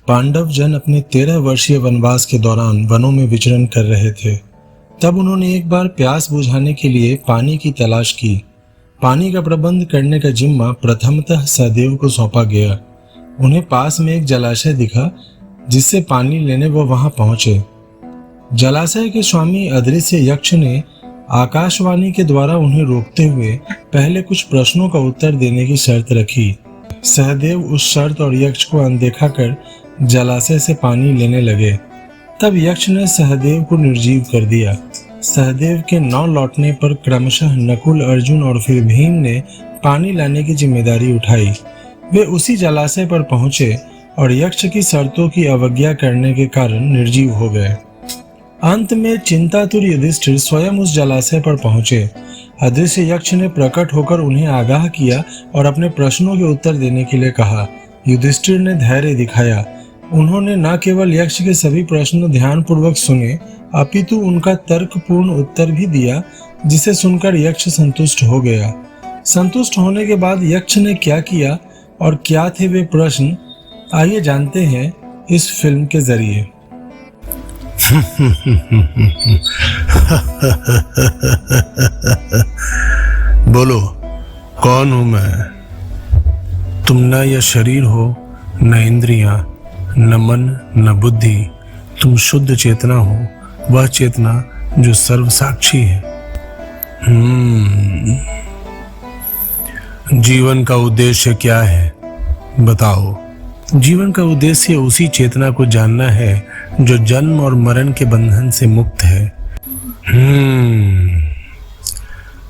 पांडव जन अपने 13 वर्षीय वनवास के दौरान वनों में विचरण कर रहे थे। तब उन्होंने एक बार प्यास बुझाने के लिए पानी की तलाश की। पानी का प्रबंध करने का जिम्मा प्रथमतः सहदेव को सौंपा गया। उन्हें पास में एक जलाशय दिखा जिससे पानी लेने वो वहां पहुंचे। जलाशय के स्वामी अदृश्य यक्ष ने आकाशवाणी के द्वारा उन्हें रोकते हुए पहले कुछ प्रश्नों का उत्तर देने की शर्त रखी। सहदेव उस शर्त और यक्ष को अनदेखा कर जलाशय से पानी लेने लगे। तब यक्ष ने सहदेव को निर्जीव कर दिया। सहदेव के न लौटने पर क्रमशः नकुल, अर्जुन और फिर भीम ने पानी लाने की जिम्मेदारी उठाई। वे उसी जलाशय पर पहुंचे और यक्ष की शर्तों की अवज्ञा करने के कारण निर्जीव हो गए। अंत में चिंतातुर युधिष्ठिर स्वयं उस जलाशय पर पहुंचे। अदृश्य यक्ष ने प्रकट होकर उन्हें आगाह किया और अपने प्रश्नों के उत्तर देने के लिए कहा। युधिष्ठिर ने धैर्य दिखाया। उन्होंने न केवल यक्ष के सभी प्रश्न ध्यानपूर्वक सुने, अपितु उनका तर्कपूर्ण उत्तर भी दिया, जिसे सुनकर यक्ष संतुष्ट हो गया। संतुष्ट होने के बाद यक्ष ने क्या किया और क्या थे वे प्रश्न, आइए जानते हैं इस फिल्म के जरिए। बोलो, कौन हूं मैं? तुम न यह शरीर हो, न इंद्रियां, न मन, न बुद्धि। तुम शुद्ध चेतना हो, वह चेतना जो सर्व साक्षी है। जीवन का उद्देश्य क्या है, बताओ। जीवन का उद्देश्य उसी चेतना को जानना है जो जन्म और मरण के बंधन से मुक्त है।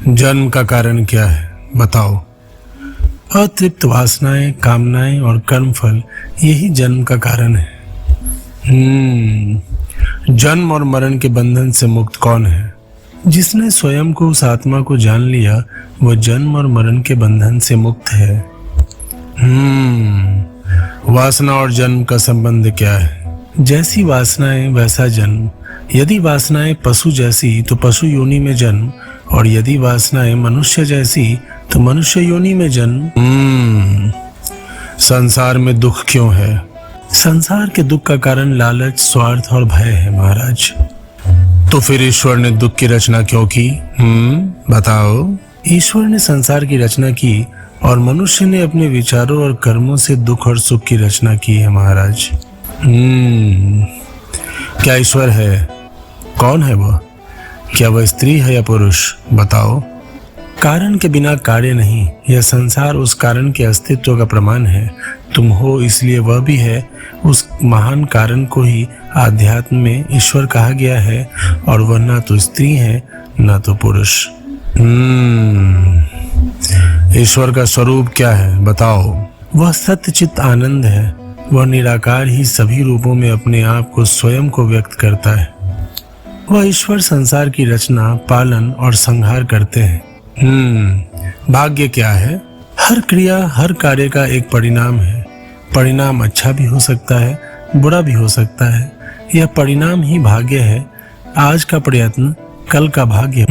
जन्म का कारण क्या है, बताओ। अतृप्त वासनाएं, कामनाएं और कर्मफल, यही जन्म का कारण है। जन्म और मरण के बंधन से मुक्त कौन है? जिसने स्वयं को, उस आत्मा को जान लिया, वह जन्म और मरण के बंधन से मुक्त है। वासना और जन्म का संबंध क्या है? जैसी वासनाएं वैसा जन्म। यदि वासनाएं पशु जैसी तो पशु योनि में जन्म, और यदि वासनाएं मनुष्य जैसी तो मनुष्य योनि में जन्म। संसार में दुख क्यों है? संसार के दुख का कारण लालच, स्वार्थ और भय है महाराज। तो फिर ईश्वर ने दुख की रचना क्यों की? बताओ। ईश्वर ने संसार की रचना की और मनुष्य ने अपने विचारों और कर्मों से दुख और सुख की रचना की है महाराज। क्या ईश्वर है? कौन है वह? क्या वह स्त्री है या पुरुष? बताओ। कारण के बिना कार्य नहीं। यह संसार उस कारण के अस्तित्व का प्रमाण है। तुम हो इसलिए वह भी है। उस महान कारण को ही आध्यात्म में ईश्वर कहा गया है, और वह ना तो स्त्री है ना तो पुरुष। ईश्वर का स्वरूप क्या है, बताओ। वह सत्य चित्त आनंद है। वह निराकार ही सभी रूपों में अपने आप को स्वयं को व्यक्त करता है। वह ईश्वर संसार की रचना, पालन और संहार करते हैं। भाग्य क्या है? हर क्रिया, हर कार्य का एक परिणाम है। परिणाम अच्छा भी हो सकता है, बुरा भी हो सकता है। यह परिणाम ही भाग्य है। आज का प्रयत्न, कल का भाग्य।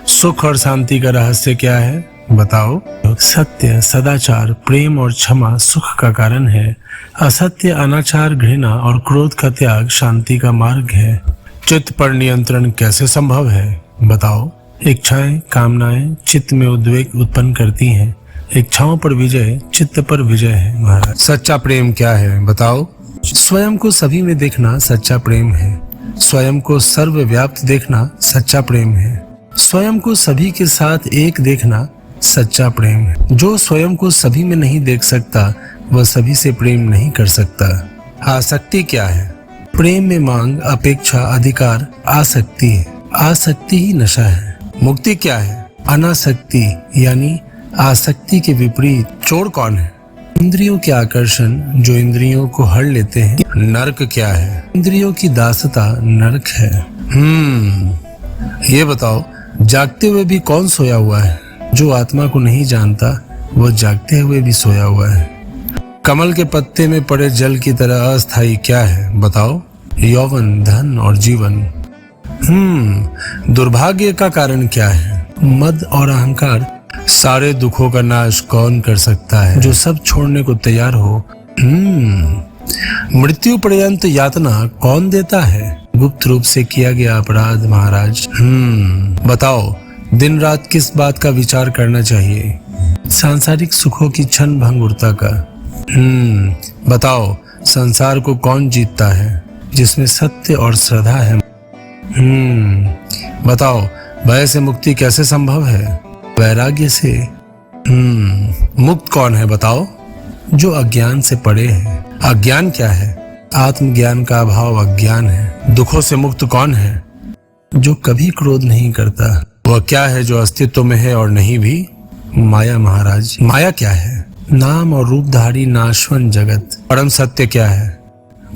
सुख और शांति का रहस्य क्या है, बताओ। सत्य, सदाचार, प्रेम और क्षमा सुख का कारण है। असत्य, अनाचार, घृणा और क्रोध का त्याग शांति का मार्ग है। चित्त पर नियंत्रण कैसे संभव है, बताओ। इच्छाएं, कामनाएं चित्त में उद्वेग उत्पन्न करती हैं। इच्छाओं पर विजय चित्त पर विजय है महाराज। सच्चा प्रेम क्या है, बताओ। स्वयं को सभी में देखना सच्चा प्रेम है। स्वयं को सर्वव्याप्त देखना सच्चा प्रेम है। स्वयं को सभी के साथ एक देखना सच्चा प्रेम है। जो स्वयं को सभी में नहीं देख सकता, वह सभी से प्रेम नहीं कर सकता। आसक्ति क्या है? प्रेम में मांग, अपेक्षा, अधिकार आसक्ति है। आसक्ति ही नशा है। मुक्ति क्या है? अनासक्ति, यानी आसक्ति के विपरीत। चोर कौन है? इंद्रियों के आकर्षण जो इंद्रियों को हर लेते हैं। नरक क्या है? इंद्रियों की दासता नरक है। ये बताओ, जागते हुए भी कौन सोया हुआ है? जो आत्मा को नहीं जानता, वह जागते हुए भी सोया हुआ है। कमल के पत्ते में पड़े जल की तरह अस्थायी क्या है, बताओ। यौवन, धन और जीवन। दुर्भाग्य का कारण क्या है? मद और अहंकार। सारे दुखों का नाश कौन कर सकता है? जो सब छोड़ने को तैयार हो, मृत्यु पर्यंत यातना कौन देता है? गुप्त रूप से किया गया अपराध महाराज। बताओ, दिन रात किस बात का विचार करना चाहिए? सांसारिक सुखों की क्षण भंगुरता का। बताओ, संसार को कौन जीतता है? जिसमें सत्य और श्रद्धा है। बताओ, भय से मुक्ति कैसे संभव है? वैराग्य से। मुक्त कौन है बताओ? जो अज्ञान से पड़े है। अज्ञान क्या है? आत्मज्ञान का अभाव अज्ञान है। दुखों से मुक्त कौन है? जो कभी क्रोध नहीं करता। वह क्या है जो अस्तित्व में है और नहीं भी? माया महाराज। माया क्या है? नाम और रूपधारी नाशवन जगत। परम सत्य क्या है?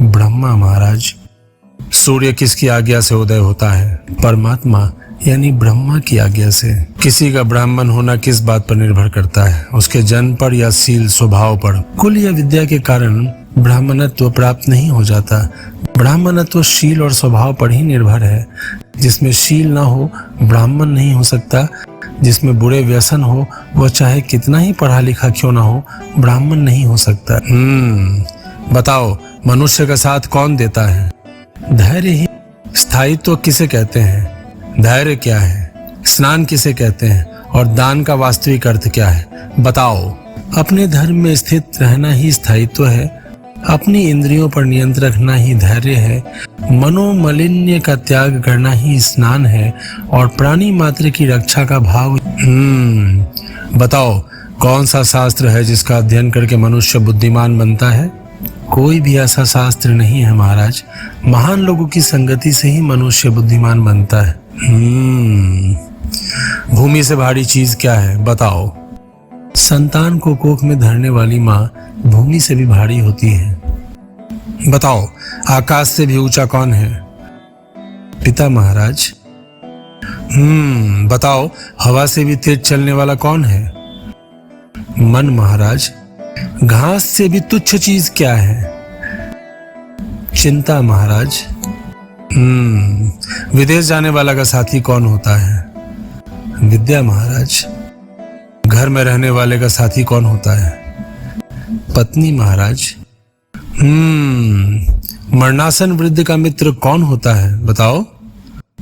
ब्रह्मा महाराज। सूर्य किसकी आज्ञा से उदय होता है? परमात्मा यानी ब्रह्मा की आज्ञा से। किसी का ब्राह्मण होना किस बात पर निर्भर करता है? उसके जन्म पर या शील स्वभाव पर? कुल या विद्या के कारण ब्राह्मणत्व प्राप्त नहीं हो जाता। ब्राह्मणत्व शील और स्वभाव पर ही निर्भर है। जिसमें शील ना हो ब्राह्मण नहीं हो सकता। जिसमें बुरे व्यसन हो वह चाहे कितना ही पढ़ा लिखा क्यों ना हो ब्राह्मण नहीं हो सकता। बताओ, मनुष्य का साथ कौन देता है? धैर्य ही। स्थायित्व किसे कहते हैं? धैर्य क्या है? स्नान किसे कहते हैं? और दान का वास्तविक अर्थ क्या है? बताओ। अपने धर्म में स्थित रहना ही स्थायित्व है। अपनी इंद्रियों पर नियंत्रण रखना ही धैर्य है। मनोमलिन्य का त्याग करना ही स्नान है। और प्राणी मात्र की रक्षा का भाव। बताओ, कौन सा शास्त्र है जिसका अध्ययन करके मनुष्य बुद्धिमान बनता है? कोई भी ऐसा शास्त्र नहीं है महाराज। महान लोगों की संगति से ही मनुष्य बुद्धिमान बनता है। भूमि से भारी चीज क्या है? बताओ। संतान को कोख में धरने वाली माँ भूमि से भी भारी होती है। बताओ, आकाश से भी ऊंचा कौन है? पिता महाराज। बताओ, हवा से भी तेज चलने वाला कौन है? मन महाराज। घास से भी तुच्छ चीज क्या है? चिंता महाराज। विदेश जाने वाला का साथी कौन होता है? विद्या महाराज। घर में रहने वाले का साथी कौन होता है? पत्नी महाराज। मरणासन वृद्ध का मित्र कौन होता है? बताओ।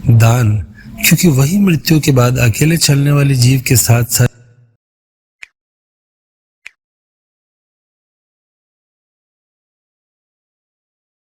दान, क्योंकि वही मृत्यु के बाद अकेले चलने वाले जीव के साथ साथ